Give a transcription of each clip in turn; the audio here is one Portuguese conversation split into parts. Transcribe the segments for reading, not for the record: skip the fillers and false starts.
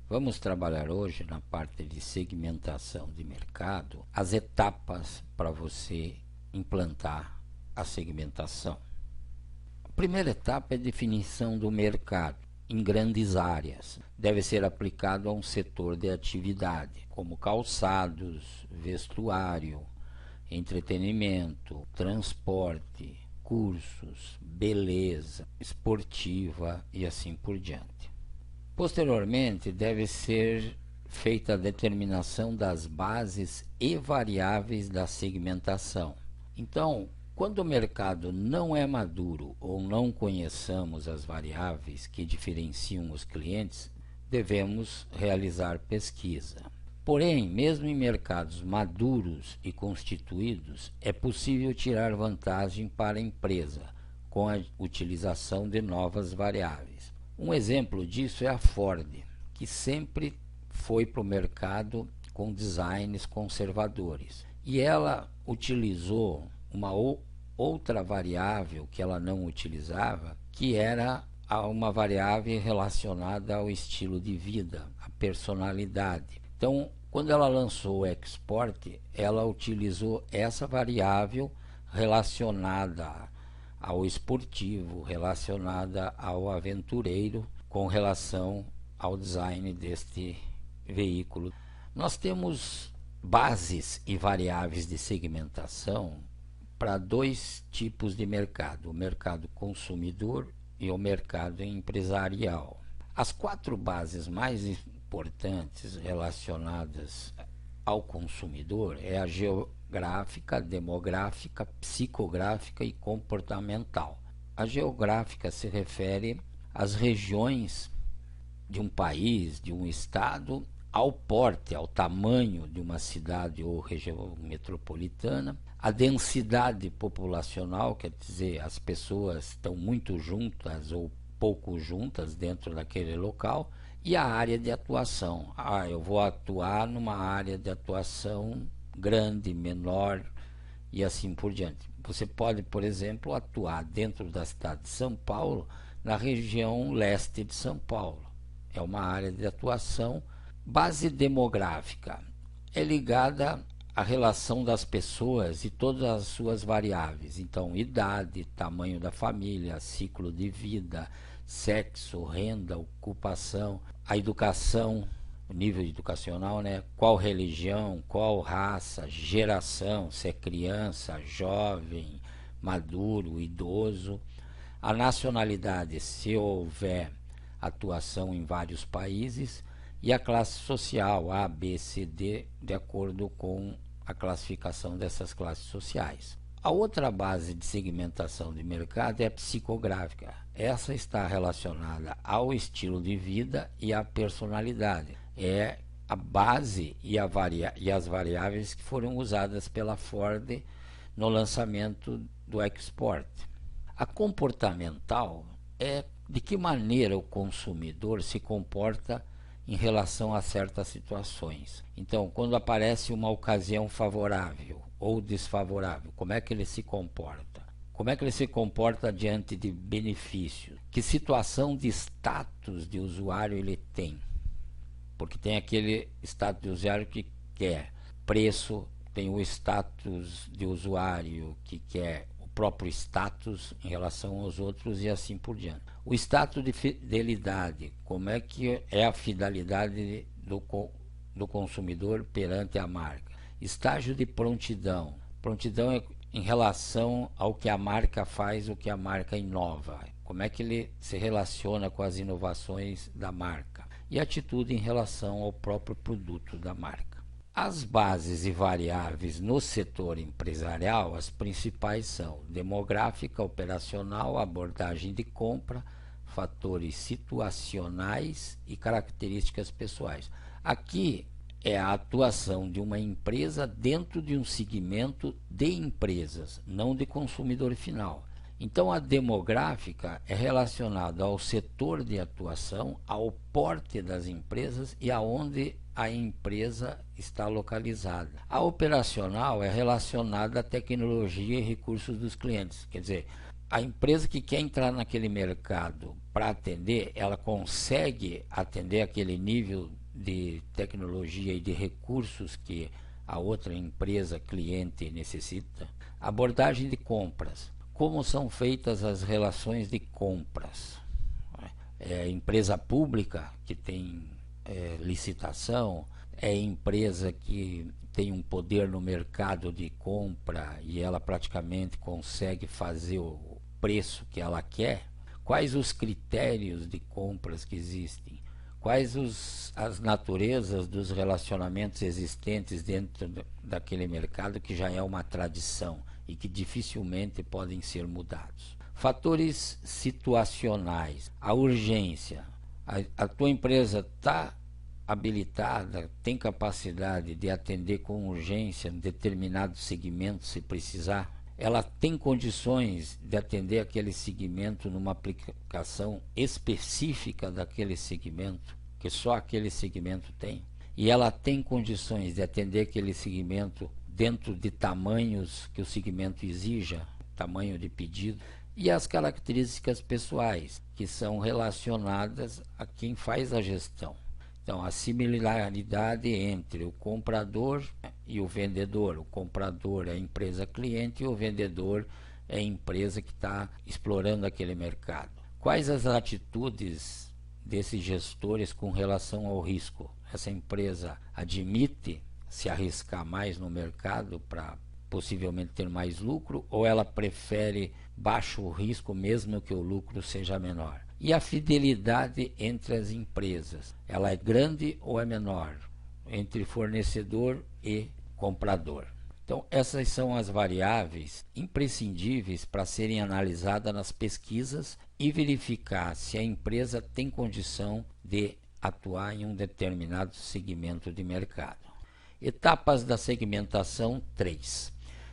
Vamos trabalhar hoje na parte de segmentação de mercado, as etapas para você implantar a segmentação. A primeira etapa é a definição do mercado em grandes áreas. Deve ser aplicado a um setor de atividade, como calçados, vestuário, entretenimento, transporte, cursos, beleza, esportiva e assim por diante. Posteriormente, deve ser feita a determinação das bases e variáveis da segmentação. Então, quando o mercado não é maduro ou não conheçamos as variáveis que diferenciam os clientes, devemos realizar pesquisa. Porém, mesmo em mercados maduros e constituídos, é possível tirar vantagem para a empresa com a utilização de novas variáveis. Um exemplo disso é a Ford, que sempre foi para o mercado com designs conservadores. E ela utilizou uma outra variável que ela não utilizava, que era uma variável relacionada ao estilo de vida, à personalidade. Então, quando ela lançou o Export, ela utilizou essa variável relacionada ao esportivo, relacionada ao aventureiro, com relação ao design deste veículo. Nós temos bases e variáveis de segmentação para dois tipos de mercado: o mercado consumidor e o mercado empresarial. As quatro bases mais importantes relacionadas ao consumidor é a geográfica, demográfica, psicográfica e comportamental. A geográfica se refere às regiões de um país, de um estado, ao porte, ao tamanho de uma cidade ou região metropolitana, a densidade populacional, quer dizer, as pessoas estão muito juntas ou pouco juntas dentro daquele local, e a área de atuação. Eu vou atuar numa área de atuação grande, menor e assim por diante. Você pode, por exemplo, atuar dentro da cidade de São Paulo, na região leste de São Paulo. É uma área de atuação. Base demográfica é ligada à relação das pessoas e todas as suas variáveis. Então, idade, tamanho da família, ciclo de vida, sexo, renda, ocupação, a educação, o nível educacional, né? Qual religião, qual raça, geração, se é criança, jovem, maduro, idoso, a nacionalidade, se houver atuação em vários países, e a classe social, A, B, C, D, de acordo com a classificação dessas classes sociais. A outra base de segmentação de mercado é a psicográfica. Essa está relacionada ao estilo de vida e à personalidade. É a base e as variáveis que foram usadas pela Ford no lançamento do Export. A comportamental é de que maneira o consumidor se comporta em relação a certas situações. Então, quando aparece uma ocasião favorável ou desfavorável, como é que ele se comporta? Como é que ele se comporta diante de benefícios? Que situação de status de usuário ele tem? Porque tem aquele status de usuário que quer preço, tem o status de usuário que quer o próprio status em relação aos outros e assim por diante. O status de fidelidade, como é que é a fidelidade do consumidor perante a marca. Estágio de prontidão. Prontidão é em relação ao que a marca faz, o que a marca inova. Como é que ele se relaciona com as inovações da marca. E atitude em relação ao próprio produto da marca. As bases e variáveis no setor empresarial, as principais são demográfica, operacional, abordagem de compra, fatores situacionais e características pessoais. Aqui é a atuação de uma empresa dentro de um segmento de empresas, não de consumidor final. Então, a demográfica é relacionada ao setor de atuação, ao porte das empresas e aonde a empresa está localizada. A operacional é relacionada à tecnologia e recursos dos clientes, quer dizer, a empresa que quer entrar naquele mercado para atender, ela consegue atender aquele nível de tecnologia e de recursos que a outra empresa cliente necessita. Abordagem de compras. Como são feitas as relações de compras? É empresa pública que tem licitação, é empresa que tem um poder no mercado de compra e ela praticamente consegue fazer o preço que ela quer. Quais os critérios de compras que existem? Quais as naturezas dos relacionamentos existentes dentro daquele mercado que já é uma tradição e que dificilmente podem ser mudados? Fatores situacionais, a urgência. A tua empresa está habilitada, tem capacidade de atender com urgência em determinado segmento se precisar? Ela tem condições de atender aquele segmento numa aplicação específica daquele segmento, que só aquele segmento tem? E ela tem condições de atender aquele segmento dentro de tamanhos que o segmento exija, tamanho de pedido? E as características pessoais, que são relacionadas a quem faz a gestão. Então, a similaridade entre o comprador e o vendedor. O comprador é a empresa cliente e o vendedor é a empresa que está explorando aquele mercado. Quais as atitudes desses gestores com relação ao risco? Essa empresa admite se arriscar mais no mercado para possivelmente ter mais lucro, ou ela prefere baixo risco mesmo que o lucro seja menor? E a fidelidade entre as empresas, ela é grande ou é menor entre fornecedor e comprador? Então, essas são as variáveis imprescindíveis para serem analisadas nas pesquisas e verificar se a empresa tem condição de atuar em um determinado segmento de mercado. Etapas da segmentação 3.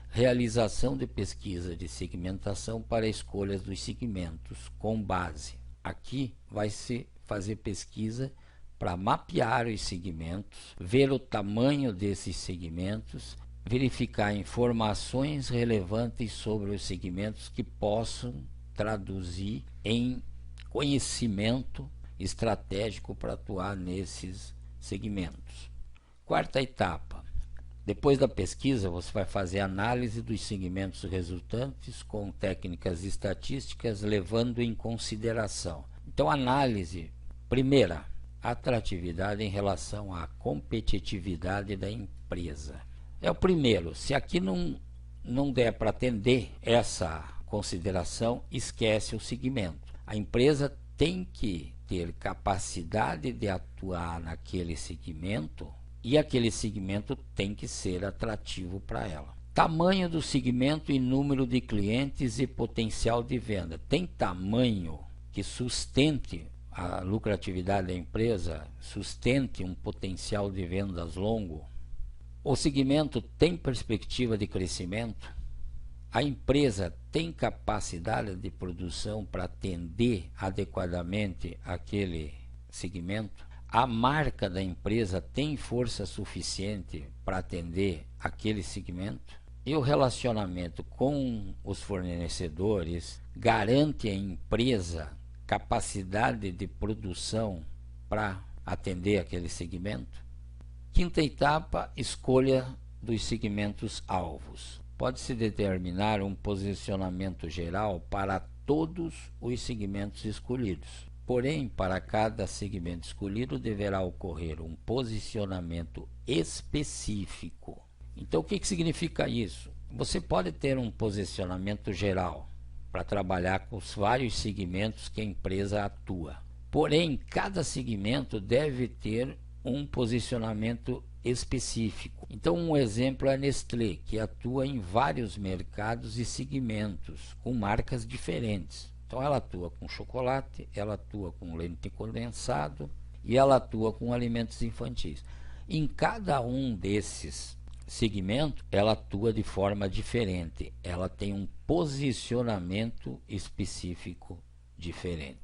Realização de pesquisa de segmentação para escolhas dos segmentos com base. Aqui vai se fazer pesquisa para mapear os segmentos, ver o tamanho desses segmentos, verificar informações relevantes sobre os segmentos que possam traduzir em conhecimento estratégico para atuar nesses segmentos. Quarta etapa. Depois da pesquisa, você vai fazer análise dos segmentos resultantes com técnicas estatísticas, levando em consideração. Então, análise, primeira, atratividade em relação à competitividade da empresa. É o primeiro. Se aqui não der para atender essa consideração, esquece o segmento. A empresa tem que ter capacidade de atuar naquele segmento e aquele segmento tem que ser atrativo para ela. Tamanho do segmento e número de clientes e potencial de venda. Tem tamanho que sustente a lucratividade da empresa, sustente um potencial de vendas longo? O segmento tem perspectiva de crescimento? A empresa tem capacidade de produção para atender adequadamente aquele segmento? A marca da empresa tem força suficiente para atender aquele segmento? E o relacionamento com os fornecedores garante à empresa capacidade de produção para atender aquele segmento? Quinta etapa, escolha dos segmentos alvos. Pode-se determinar um posicionamento geral para todos os segmentos escolhidos. Porém, para cada segmento escolhido deverá ocorrer um posicionamento específico. Então, o que significa isso? Você pode ter um posicionamento geral para trabalhar com os vários segmentos que a empresa atua. Porém, cada segmento deve ter um posicionamento específico. Então, um exemplo é a Nestlé, que atua em vários mercados e segmentos com marcas diferentes. Então, ela atua com chocolate, ela atua com leite condensado e ela atua com alimentos infantis. Em cada um desses segmentos, ela atua de forma diferente. Ela tem um posicionamento específico diferente.